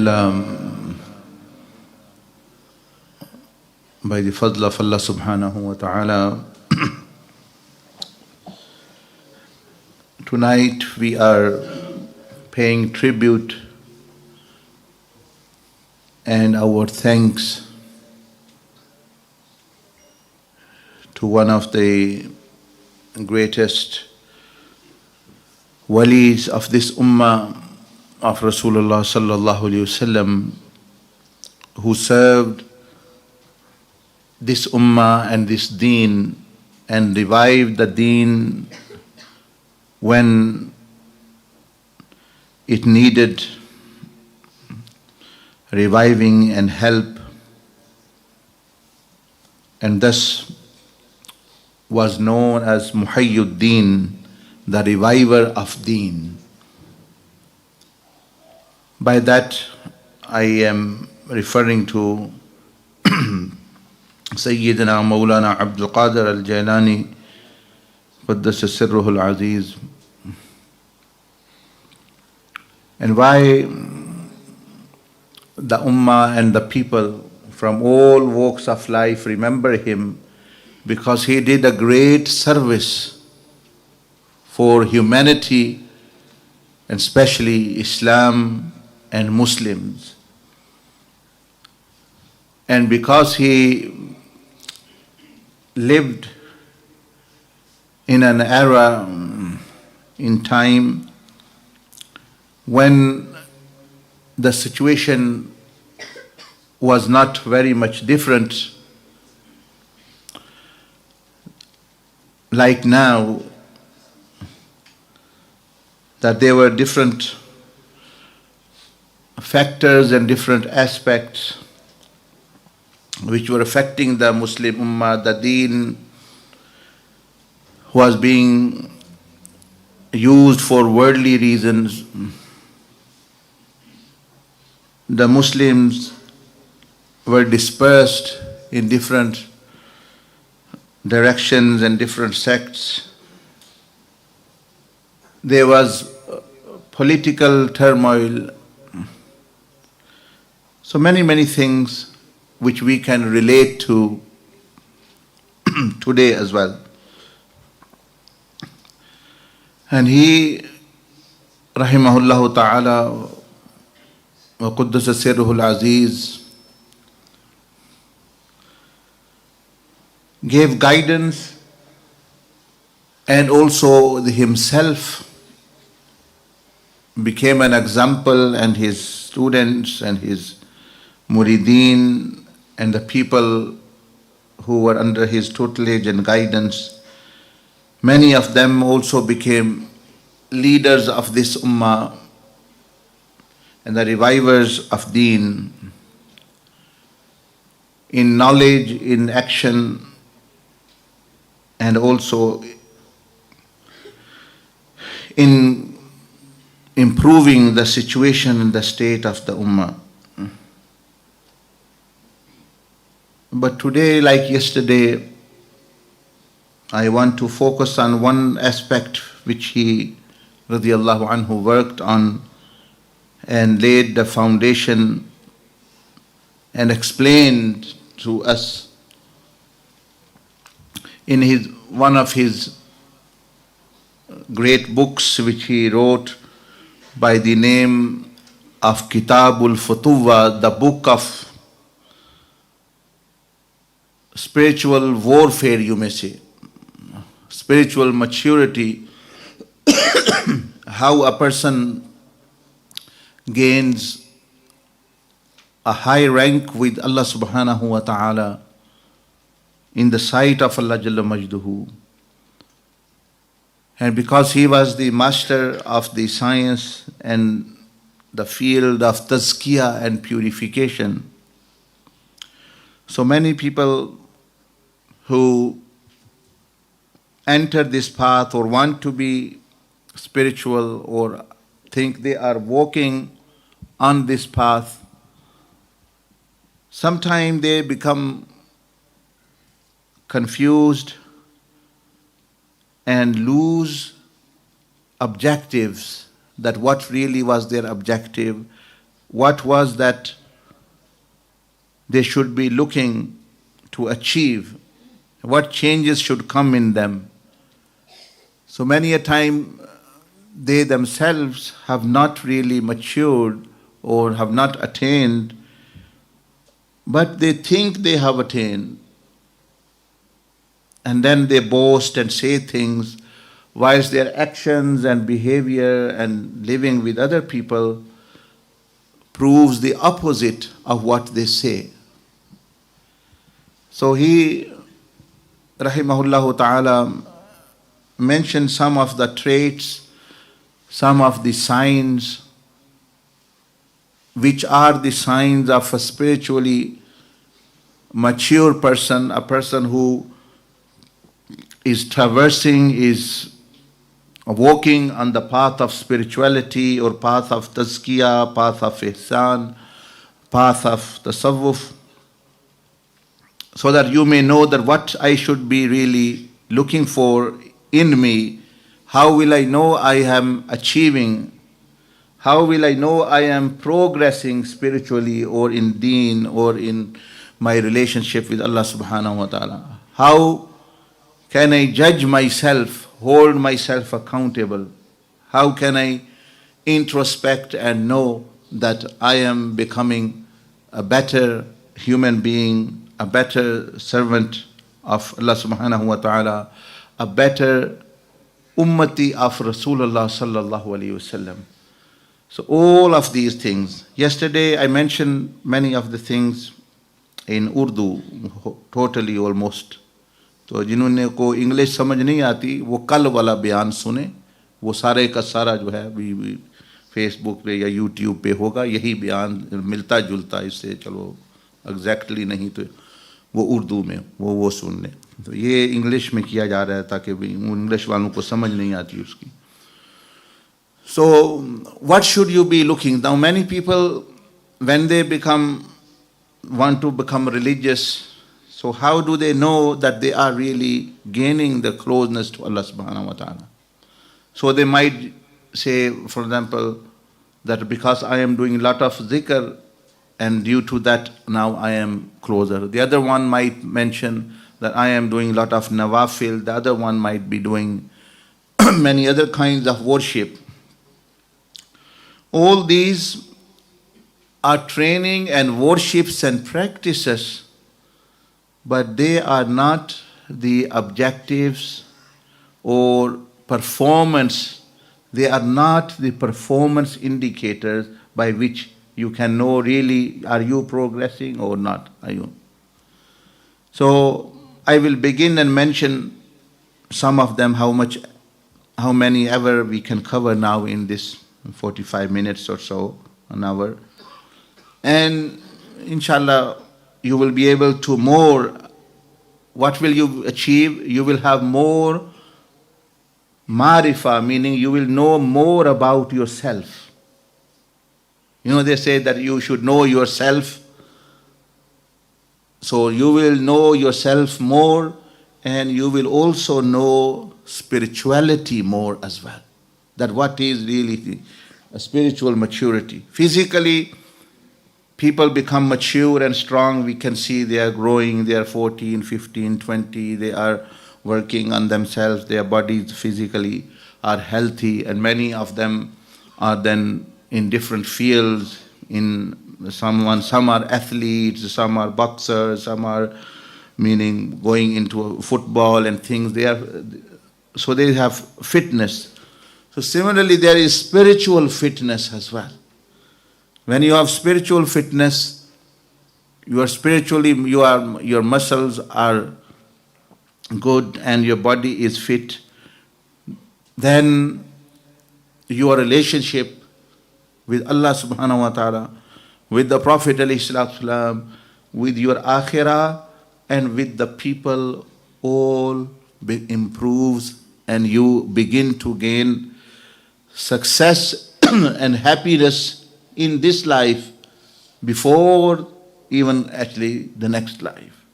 Alhamdulillah, by the fadl of Allah subhanahu wa ta'ala, tonight we are paying tribute and our thanks to one of the greatest walis of this ummah of Rasulullah sallallahu alaihi wasallam, who served this ummah and this deen and revived the deen when it needed reviving and help, and thus was known as Muhammadiyah, the reviver of deen. By that I am referring to Sayyidina Mawlana Abdul Qadir al-Jailani Qaddasa Sirruhu al-Aziz. And why the ummah and the people from all walks of life remember him? Because he did a great service for humanity, and especially Islam and Muslims. And because he lived in an era, in time, when the situation was not very much different like now, that there were different factors and different aspects which were affecting the Muslim Ummah. The deen was being used for worldly reasons. The Muslims were dispersed in different directions and different sects. There was political turmoil. So many things which we can relate to today as well. And he, rahimahullah ta'ala, wa Quddasa Sirruhu al-Aziz, gave guidance, and also himself became an example, and his students and his murideen and the people who were under his tutelage and guidance, many of them also became leaders of this ummah and the revivers of deen in knowledge, in action, and also in improving the situation and the state of the ummah. But today, like yesterday, I want to focus on one aspect which he, radiallahu anhu, worked on and laid the foundation and explained to us in one of his great books which he wrote by the name of Kitabul Futuwa, the book of spiritual warfare, you may say, spiritual maturity, how a person gains a high rank with Allah subhanahu wa ta'ala in the sight of Allah Jalla Majduhu. And because he was the master of the science and the field of tazkiyah and purification, so many people who enter this path or want to be spiritual or think they are walking on this path, sometimes they become confused and lose objectives, that what really was their objective, what was that they should be looking to achieve, what changes should come in them. So many a time they themselves have not really matured or have not attained, but they think they have attained. And then they boast and say things, whilst their actions and behavior and living with other people proves the opposite of what they say. So he, rahimahullah ta'ala, mentioned some of the traits, some of the signs, which are the signs of a spiritually mature person, a person who is traversing, is walking on the path of spirituality or path of tazkiyah, path of ihsan, path of tasawwuf, so that you may know that what I should be really looking for in me. How will I know I am achieving? How will I know I am progressing spiritually or in deen or in my relationship with Allah subhanahu wa ta'ala? How can I judge myself, hold myself accountable? How can I introspect and know that I am becoming a better human being, a better servant of Allah subhanahu wa ta'ala, a better ummati of Rasulullah sallallahu alayhi wasallam? So all of these things. Yesterday I mentioned many of the things in Urdu, totally almost. तो जिन्होंने को English समझ नहीं आती वो कल वाला बयान सुने, वो सारे का सारा जो है भी फेसबुक पे या यूट्यूब पे होगा, यही बयान मिलता जुलता इससे, चलो एग्जैक्टली नहीं तो वो उर्दू में वो सुन लें. तो ये इंग्लिश में किया जा रहा है ताकि इंग्लिश वालों को समझ नहीं आती उसकी. So what should you be looking? Now many people, when they want to become religious, so how do they know that they are really gaining the closeness to Allah subhanahu wa ta'ala? So they might say, for example, that because I am doing a lot of zikr and due to that now I am closer. The other one might mention that I am doing a lot of nawafil. The other one might be doing many other kinds of worship. All these are training and worships and practices, but they are not the objectives or performance. They are not the performance indicators by which you can know really are you progressing or not. Are you? So I will begin and mention some of them, how many ever we can cover now in this 45 minutes or so, an hour. And inshallah, you will be able to more. What will you achieve? You will have more marifa, meaning you will know more about yourself. You know, they say that you should know yourself. So you will know yourself more, and you will also know spirituality more as well. That what is really a spiritual maturity. Physically, people become mature and strong. We can see they are growing, they are 14, 15, 20, they are working on themselves, their bodies physically are healthy, and many of them are then in different fields. Some are athletes, some are boxers, some are meaning going into football and things. So they have fitness. So similarly, there is spiritual fitness as well. When you have spiritual fitness, your muscles are good and your body is fit, then your relationship with Allah subhanahu wa ta'ala, with the Prophet alayhi salatu wasalam, with your akhirah and with the people all improves, and you begin to gain success and happiness in this life before even actually the next life.